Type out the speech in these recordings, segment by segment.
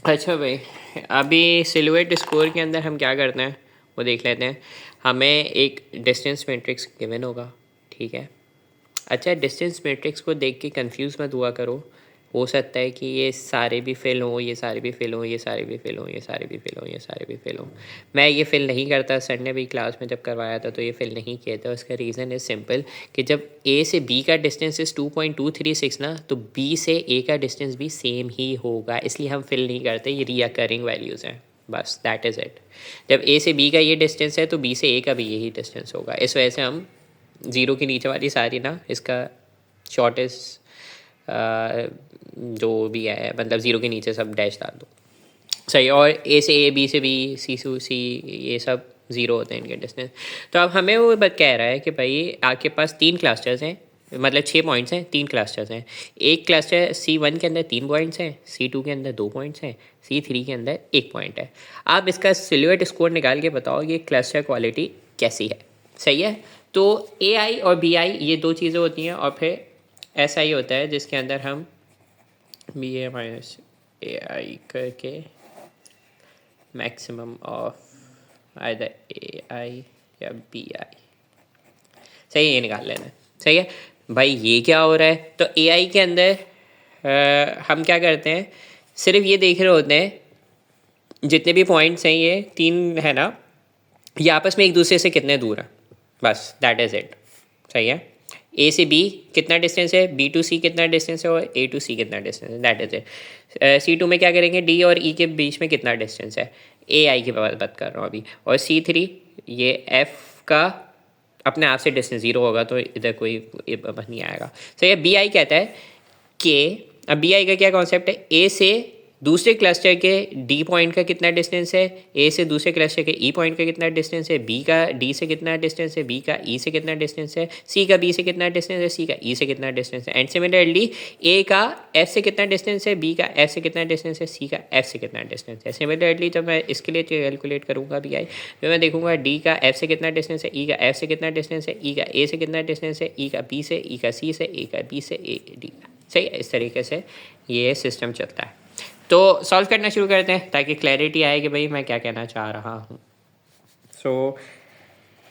अच्छा भाई, अभी सिलुएट स्कोर के अंदर हम क्या करते हैं वो देख लेते हैं। हमें एक डिस्टेंस मैट्रिक्स गिवन होगा, ठीक है। अच्छा, डिस्टेंस मैट्रिक्स को देख के कंफ्यूज मत हुआ करो। हो सकता है कि ये सारे भी फेल हों, ये सारे भी फेल हों, ये सारे भी फेल हों, ये सारे भी फेल हों, ये सारे भी फेल हों। मैं ये फेल नहीं करता। सर ने भी क्लास में जब करवाया था तो ये फेल नहीं किया था। उसका रीज़न इज़ सिंपल कि जब ए से बी का डिस्टेंस इज़ 2.236 ना, तो बी से ए का डिस्टेंस भी सेम ही होगा, इसलिए हम फेल नहीं करते। ये रिकरिंग वैल्यूज़ हैं, बस दैट इज़ इट। जब ए से बी का ये डिस्टेंस है तो बी से ए का भी यही डिस्टेंस होगा। इस वजह से हम ज़ीरो के नीचे वाली सारी ना, इसका शॉर्टेस्ट जो भी है, मतलब ज़ीरो के नीचे सब डैश डाल दो, सही। और ए से ए, बी से बी, सी से सी, ये सब ज़ीरो होते हैं इनके डिस्टेंस। तो अब हमें वो बात कह रहा है कि भाई आपके पास 3 क्लस्टर्स हैं, मतलब 6 पॉइंट्स हैं, 3 क्लस्टर्स हैं। एक क्लस्टर C1 के अंदर 3 पॉइंट्स हैं, C2 के अंदर 2 पॉइंट्स हैं, C3 के अंदर 1 पॉइंट है। आप इसका सिल्हुएट स्कोर निकाल के बताओ ये क्लस्टर क्वालिटी कैसी है, सही है। तो AI और BI ये दो चीज़ें होती हैं, और फिर SI होता है जिसके अंदर हम BA माइनस AI करके मैक्सिमम ऑफ आइदर AI या BI, सही है, ये निकाल लेना है, सही है। भाई ये क्या हो रहा है, तो AI के अंदर हम क्या करते हैं, सिर्फ ये देख रहे होते हैं जितने भी पॉइंट्स हैं, ये 3 है ना, ये आपस में एक दूसरे से कितने दूर हैं, बस दैट इज़ इट, सही है। ए से बी कितना डिस्टेंस है, बी टू सी कितना डिस्टेंस है, और ए टू सी कितना डिस्टेंस है, दैट इज इट। C2 में क्या करेंगे, डी और ई के बीच में कितना डिस्टेंस है, AI की बात कर रहा हूँ अभी। और C3 ये F का अपने आप से डिस्टेंस ज़ीरो होगा, तो इधर कोई बात नहीं आएगा, सही है। BI कहता है कि अब BI का क्या कॉन्सेप्ट है, ए से दूसरे क्लस्टर के D पॉइंट का कितना डिस्टेंस है, ए से दूसरे क्लस्टर के E पॉइंट का कितना डिस्टेंस है, बी का D से कितना डिस्टेंस है, बी का E से कितना डिस्टेंस है, सी का B से कितना डिस्टेंस है, सी का E से कितना डिस्टेंस है। एंड सिमिलरली ए का F से कितना डिस्टेंस है, बी का F से कितना डिस्टेंस है, सी का F से कितना डिस्टेंस है। सिमिलरली जब मैं इसके लिए कैलकुलेट करूँगा BI, तो मैं देखूँगा D का F से कितना डिस्टेंस है, E का F से कितना डिस्टेंस है, E का A से कितना डिस्टेंस है, E का B से, E का C से, A का B से, A D, सही है। इस तरीके से ये सिस्टम चलता है। तो सॉल्व करना शुरू करते हैं ताकि क्लैरिटी आए कि भाई मैं क्या कहना चाह रहा हूँ। सो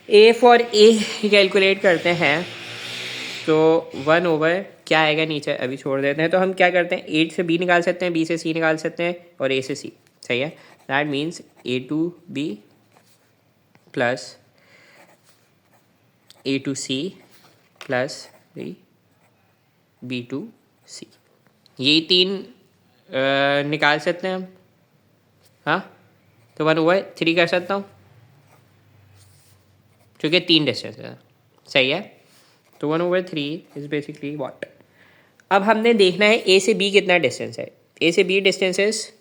A फॉर A कैलकुलेट करते हैं, तो 1/, क्या आएगा नीचे अभी छोड़ देते हैं। तो हम क्या करते हैं, A से B निकाल सकते हैं, B से C निकाल सकते हैं, और A से C, सही है। That means A to B plus A to C plus B to C, यही 3 निकाल सकते हैं हम, हाँ। तो 1/3 कर सकता हूँ क्योंकि 3 डिस्टेंस है, सही है। तो 1/3 इज बेसिकली व्हाट। अब हमने देखना है ए से बी कितना डिस्टेंस है। ए से बी डिस्टेंस इज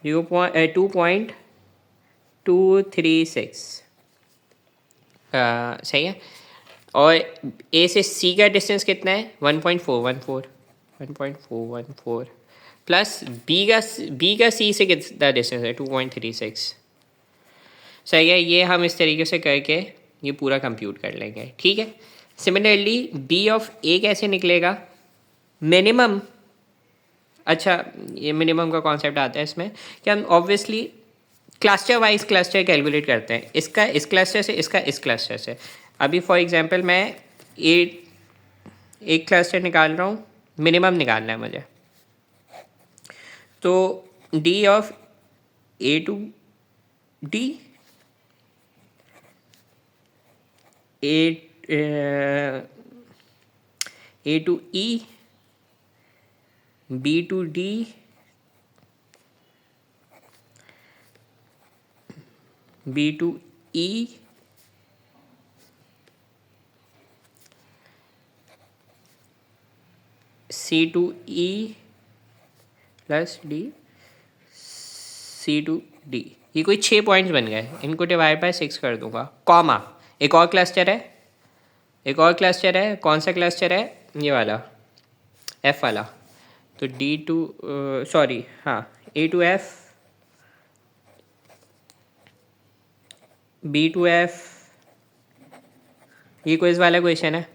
2.236, सही है। और ए से सी का डिस्टेंस कितना है, 1.414 प्लस बी का सी से कितना डिस्टेंस है, 2.36, सही है। ये हम इस तरीके से करके ये पूरा कंप्यूट कर लेंगे, ठीक है। सिमिलरली बी ऑफ ए कैसे निकलेगा, मिनिमम। अच्छा, ये मिनिमम का कॉन्सेप्ट आता है इसमें कि हम obviously cluster wise cluster calculate करते हैं, इसका इस क्लस्टर से, इसका इस क्लस्टर से। अभी फॉर एग्जांपल मैं एक क्लस्टर निकाल रहा हूँ, मिनिमम निकालना है मुझे। तो D of A to D, A to E, B to D, B to E, C to E plus D, C to D। ये कोई 6 पॉइंट्स बन गए, इनको डिवाइड बाय 6 कर दूंगा, कॉमा। एक और क्लस्टर है, एक और क्लस्टर है, कौन सा क्लस्टर है, ये वाला F वाला। तो D to सॉरी हाँ, A to F, B to F, ये क्विज वाला क्वेश्चन है,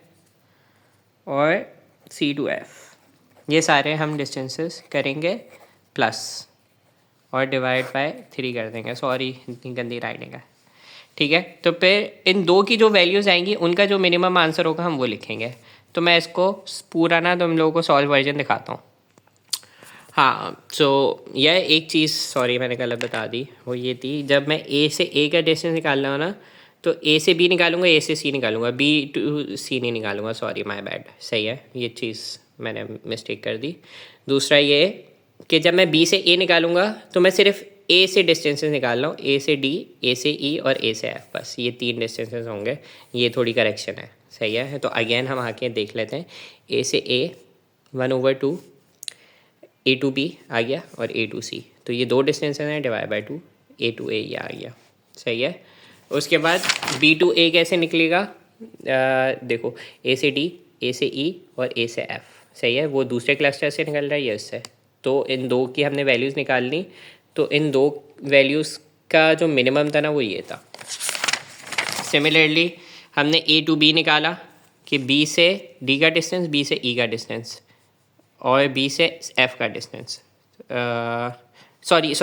और C to F। ये सारे हम डिस्टेंसेस करेंगे प्लस और डिवाइड बाय 3 कर देंगे, सॉरी इतनी गंदी राइटिंग है, ठीक है। तो फिर इन दो की जो वैल्यूज़ आएंगी उनका जो मिनिमम आंसर होगा हम वो लिखेंगे। तो मैं इसको पूरा ना तुम लोगों को सॉल्व वर्जन दिखाता हूँ। हाँ, सो यह एक चीज़ सॉरी मैंने गलत बता दी, वो ये थी जब मैं ए से ए का डिस्टेंस निकाल रहा हूँ ना, तो ए से बी निकालूंगा, ए से सी निकालूंगा, बी टू सी नहीं निकालूंगा, सॉरी माय बैड। सही है, ये चीज़ मैंने मिस्टेक कर दी। दूसरा ये कि जब मैं बी से ए निकालूंगा तो मैं सिर्फ ए से डिस्टेंसेस निकाल रहा हूँ, ए से डी, ए से ई और ए से एफ, बस ये 3 डिस्टेंसेस होंगे। ये थोड़ी करेक्शन है, सही है। तो अगेन हम आके देख लेते हैं, ए से ए 1/2, ए टू बी आ गया और ए टू सी, तो ये 2 डिस्टेंसेस हैं, डिवाइड बाय 2, ए टू ए ये आ गया, सही है। उसके बाद बी टू ए कैसे निकलेगा, देखो ए से डी, ए से ई और ए से एफ, सही है। वो दूसरे क्लस्टर से निकल रहा है, ये इससे। तो इन दो की हमने वैल्यूज़ निकालनी, तो इन दो वैल्यूज़ का जो मिनिमम था ना वो ये था। सिमिलरली हमने ए टू बी निकाला कि बी से डी का डिस्टेंस, बी से ई का डिस्टेंस और बी से एफ का डिस्टेंस, सॉरी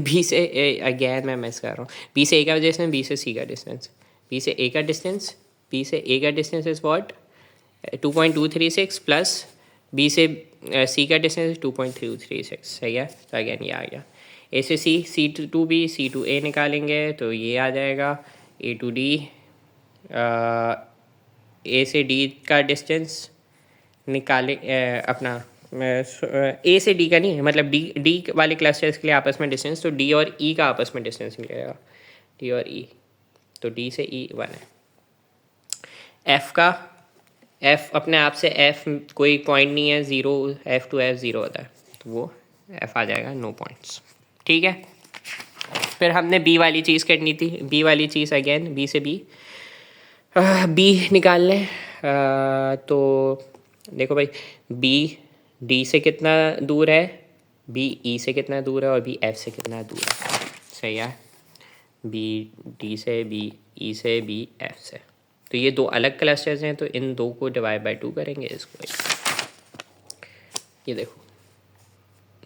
बी से अगेन मैं मिस कर रहा हूँ, बी से ए का डिस्टेंस, बी से सी का डिस्टेंस, बी से ए का डिस्टेंस, बी से ए का distance is what 2.236 plus B से सी का डिस्टेंस 2.336, सही है। तो अगेन ये आ गया। ए से सी, सी टू बी, सी टू ए निकालेंगे तो ये आ जाएगा ए टू डी, ए से डी का डिस्टेंस निकाले अपना ए से डी का नहीं है, मतलब डी वाले क्लस्टर्स के लिए आपस में डिस्टेंस, तो डी और ई का आपस में डिस्टेंस मिलेगा, डी और ई, तो डी से ई 1 है। एफ का, एफ अपने आप से एफ कोई पॉइंट नहीं है, 0, एफ टू एफ 0 होता है, तो वो एफ आ जाएगा, नो पॉइंट्स, ठीक है। फिर हमने बी वाली चीज़ करनी थी, बी वाली चीज़ अगेन बी से बी निकाल लें। तो देखो भाई, बी डी से कितना दूर है, बी ई से कितना दूर है और बी एफ से कितना दूर है, सही है। बी डी से, बी ई से, बी एफ से, तो ये 2 अलग क्लस्टर्स हैं, तो इन 2 को डिवाइड बाय 2 करेंगे इसको। ये देखो,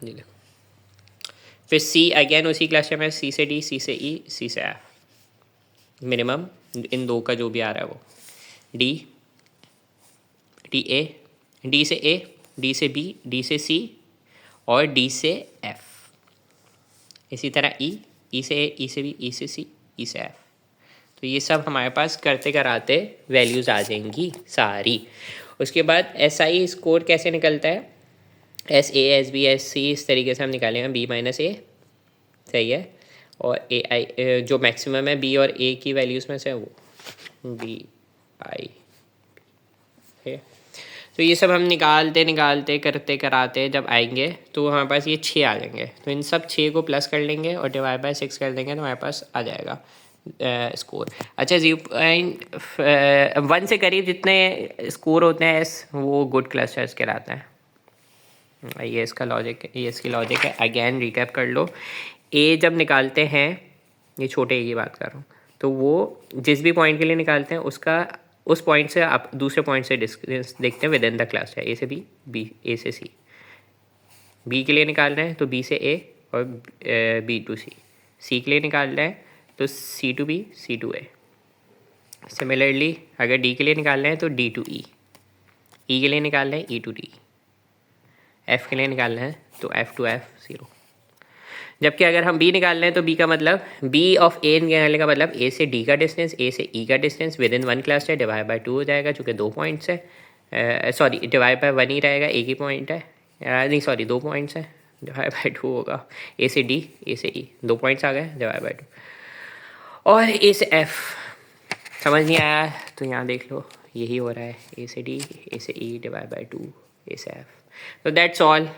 ये देखो। फिर सी अगेन उसी क्लस्टर में, सी से डी, सी से ई, सी से एफ, मिनिमम इन 2 का जो भी आ रहा है वो, डी, डी ए, डी से ए, डी से बी, डी से सी और डी से एफ। इसी तरह ई, ई से ए, ई से बी, ई से सी, ई से एफ। तो ये सब हमारे पास करते कराते वैल्यूज़ आ जाएंगी सारी। उसके बाद एस आई स्कोर कैसे निकलता है, S A, S B, S C, इस तरीके से हम निकालेंगे, बी माइनस ए, सही है। और ए आई जो मैक्सिमम है बी और ए की वैल्यूज़ में से वो बी आई, ठीक है। तो ये सब हम निकालते करते कराते जब आएंगे तो हमारे पास ये 6 आ जाएंगे, तो इन सब 6 को प्लस कर लेंगे और डिवाइड बाय 6 कर देंगे, तो हमारे पास आ जाएगा स्कोर। अच्छा, 0.1 से करीब जितने स्कोर होते हैं एस, वो गुड क्लस्टर्स कहलाते हैं। ये इसका लॉजिक, ये इसकी लॉजिक है। अगेन रिकैप कर लो, ए जब निकालते हैं, ये छोटे ए की बात कर रहा हूँ, तो वो जिस भी पॉइंट के लिए निकालते हैं उसका उस पॉइंट से आप दूसरे पॉइंट से डिस्टेंस देखते हैं विद इन द क्लस्टर, ए से बी, बी ए से सी। बी के लिए निकाल रहे हैं तो बी से ए और बी टू सी, सी के लिए निकाल रहे हैं तो C to B, C to A. Similarly अगर डी के लिए निकाल रहे हैं तो डी टू ई, ई के लिए निकाल रहे हैं ई टू डी, एफ के लिए निकाल रहे हैं तो एफ टू एफ 0। जबकि अगर हम बी निकाल रहे हैं तो बी का मतलब, बी ऑफ ए निकालने का मतलब ए से डी का डिस्टेंस, ए से ई का distance with in 1 cluster divide by 2 हो जाएगा, चूँकि 2 पॉइंट्स है, सॉरी डिवाइड बाय 1 ही रहेगा, एक ही पॉइंट है, नहीं सॉरी 2 पॉइंट्स है, डिवाइड बाय 2 होगा। ए से डी, ए से ई, 2 पॉइंट्स आ गए, डिवाइड बाय 2। और ए से एफ समझ नहीं आया तो यहाँ देख लो, यही हो रहा है, ए से डी, ए से ई डिवाइड बाय 2, ए से एफ। तो दैट्स ऑल।